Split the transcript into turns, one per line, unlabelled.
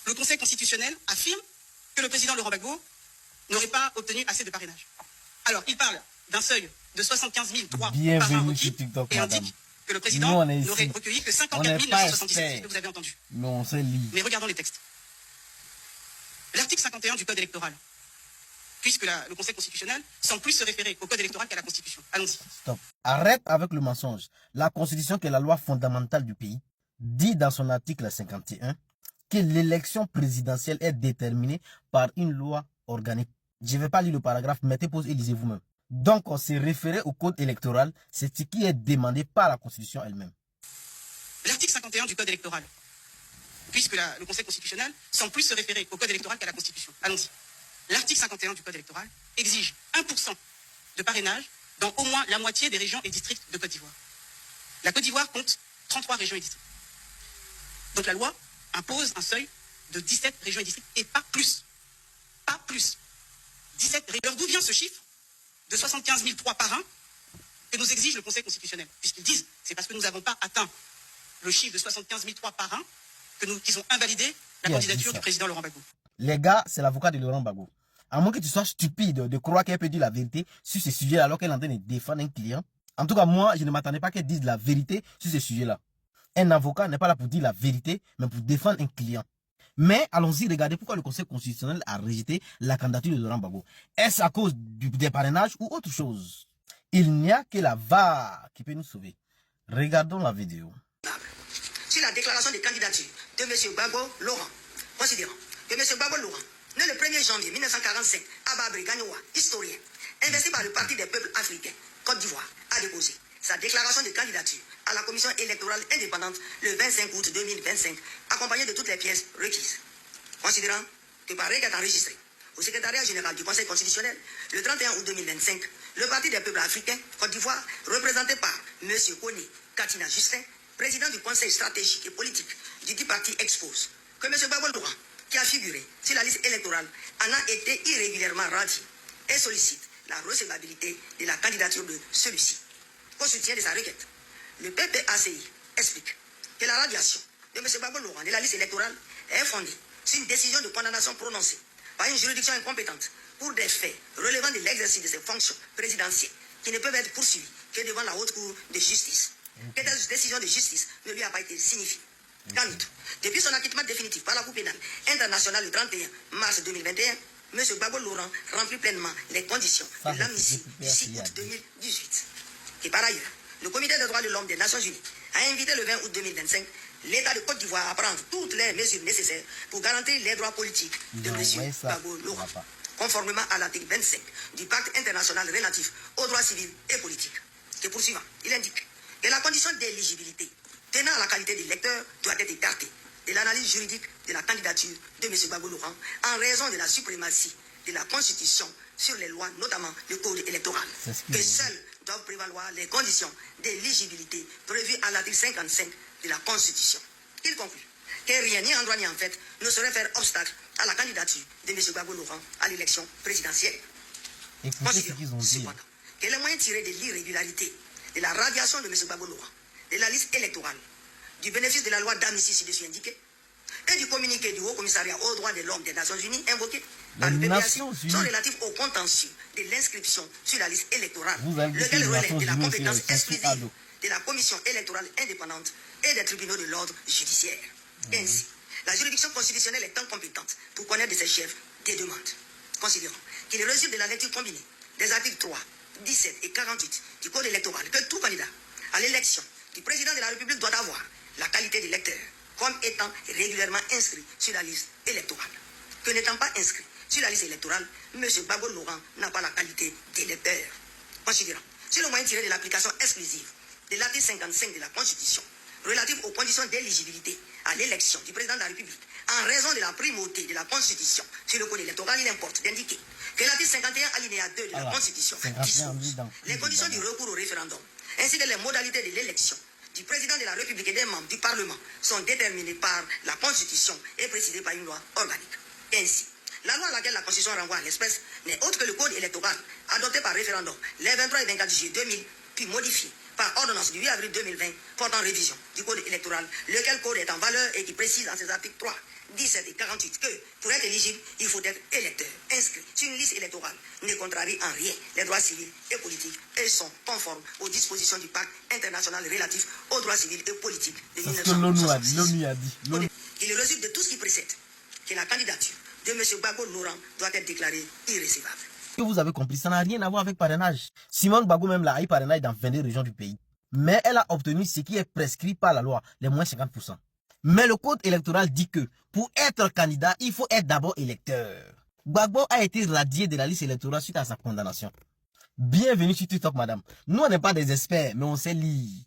Le Conseil constitutionnel affirme que le président Laurent Gbagbo n'aurait pas obtenu assez de parrainage. Alors, il parle d'un seuil de 75 003 parrains requis et indique que le président n'aurait recueilli que 54 977, c'est ce que vous avez entendu.
Non, c'est libre.
Mais regardons les textes. L'article 51 du Code électoral, puisque le Conseil constitutionnel semble plus se référer au Code électoral qu'à la Constitution. Allons-y.
Stop. Arrête avec le mensonge. La Constitution, qui est la loi fondamentale du pays, dit dans son article 51 que l'élection présidentielle est déterminée par une loi organique. Je ne vais pas lire le paragraphe, mettez pause et lisez vous-même. Donc, on s'est référé au code électoral, c'est ce qui est demandé par la Constitution elle-même.
L'article 51 du Code électoral, puisque le Conseil constitutionnel semble plus se référer au Code électoral qu'à la Constitution. Allons-y. L'article 51 du Code électoral exige 1% de parrainage dans au moins la moitié des régions et districts de Côte d'Ivoire. La Côte d'Ivoire compte 33 régions et districts. Donc la loi impose un seuil de 17 régions et districts et pas plus. Pas plus. 17 régions. Alors d'où vient ce chiffre de 75 003 parrains que nous exige le Conseil constitutionnel? Puisqu'ils disent, c'est parce que nous n'avons pas atteint le chiffre de 75 003 parrains qu'ils ont invalidé la candidature du président Laurent Gbagbo.
Les gars, c'est l'avocat de Laurent Gbagbo. À moins que tu sois stupide de croire qu'elle peut dire la vérité sur ce sujet alors qu'elle est en train de défendre un client. En tout cas, moi, je ne m'attendais pas qu'elle dise la vérité sur ce sujet-là. Un avocat n'est pas là pour dire la vérité, mais pour défendre un client. Mais allons-y, regardez pourquoi le Conseil constitutionnel a rejeté la candidature de Laurent Gbagbo. Est-ce à cause des parrainages ou autre chose? Il n'y a que la VAR qui peut nous sauver. Regardons la vidéo.
Sur la déclaration de candidature de M. Gbagbo Laurent, considérant que M. Gbagbo Laurent, né le 1er janvier 1945 à Babri Gagnoua, historien, investi par le Parti des peuples africains, Côte d'Ivoire, a déposé sa déclaration de candidature à la commission électorale indépendante le 25 août 2025, accompagnée de toutes les pièces requises. Considérant que par requête enregistrée au secrétariat général du Conseil constitutionnel le 31 août 2025, le Parti des peuples africains, Côte d'Ivoire, représenté par M. Kony Katina Justin, président du Conseil stratégique et politique du dit parti, expose que M. Gbagbo Laurent, qui a figuré sur la liste électorale, en a été irrégulièrement radié et sollicite la recevabilité de la candidature de celui-ci. Au soutien de sa requête, le PPACI explique que la radiation de M. Gbagbo Laurent de la liste électorale est fondée sur une décision de condamnation prononcée par une juridiction incompétente pour des faits relevant de l'exercice de ses fonctions présidentielles qui ne peuvent être poursuivis que devant la haute cour de justice. Que cette décision de justice ne lui a pas été signifiée. En outre, depuis son acquittement définitif par la Cour pénale internationale le 31 mars 2021, M. Gbagbo Laurent remplit pleinement les conditions de l'amnistie du 6 août 2018. Et par ailleurs, le Comité des droits de l'homme des Nations Unies a invité le 20 août 2025 l'État de Côte d'Ivoire à prendre toutes les mesures nécessaires pour garantir les droits politiques de M. Gbagbo Laurent, conformément à l'article 25 du Pacte international relatif aux droits civils et politiques. Et poursuivant, il indique que la condition d'éligibilité tenant à la qualité d'électeur doit être écartée de l'analyse juridique de la candidature de M. Gbagbo Laurent en raison de la suprématie de la Constitution sur les lois, notamment le code électoral, que seules doivent prévaloir les conditions d'éligibilité prévues à l'article 55 de la Constitution. Il conclut que rien, ni en droit ni en fait, ne saurait faire obstacle à la candidature de M. Gbagbo Laurent à l'élection présidentielle. Considérons cependant que les moyens tirés de l'irrégularité de la radiation de M. Gbagbo Laurent de la liste électorale, du bénéfice de la loi d'amnistie ci-dessus indiquée, et du communiqué du Haut Commissariat aux droits de l'homme des Nations Unies invoqué par le PPAC sont relatifs au contentieux de l'inscription sur la liste électorale, lequel relève de la compétence exclusive de la Commission électorale indépendante et des tribunaux de l'ordre judiciaire. Ainsi, la juridiction constitutionnelle est incompétente pour connaître de ses chefs des demandes. Considérant qu'il résulte de la lecture combinée des articles 3, 17 et 48 du Code électoral que tout candidat à l'élection du président de la République doit avoir la qualité d'électeur comme étant régulièrement inscrit sur la liste électorale. Que n'étant pas inscrit sur la liste électorale, M. Gbagbo Laurent n'a pas la qualité d'électeur. Considérant sur le moyen tiré de l'application exclusive de l'article 55 de la Constitution relative aux conditions d'éligibilité à l'élection du président de la République en raison de la primauté de la Constitution sur le code électoral, il importe d'indiquer que l'article 51 alinéa 2 de la Constitution dispose les conditions du recours au référendum ainsi que les modalités de l'élection du président de la République et des membres du Parlement sont déterminées par la Constitution et précisées par une loi organique. Ainsi, la loi à laquelle la Constitution renvoie à l'espèce n'est autre que le code électoral adopté par référendum les 23 et 24 juillet 2000, puis modifié par ordonnance du 8 avril 2020 portant révision du code électoral, lequel code est en valeur et qui précise en ses articles 3, 17 et 48 que pour être éligible, il faut être électeur, inscrit sur une liste électorale, ne contrarie en rien les droits civils et politiques et sont conformes aux dispositions du pacte international relatif aux droits civils et politiques de 1966.
L'ONU a dit.
Il résulte de tout ce qui précède que la candidature de M. Gbagbo Laurent doit être déclarée irrécevable.
Que vous avez compris, ça n'a rien à voir avec parrainage. Simone Gbagbo même là a eu parrainage dans 22 régions du pays. Mais elle a obtenu ce qui est prescrit par la loi, les moins 50%. Mais le code électoral dit que pour être candidat, il faut être d'abord électeur. Gbagbo a été radié de la liste électorale suite à sa condamnation. Bienvenue sur TikTok, madame. Nous, on n'est pas des experts, mais on sait lire.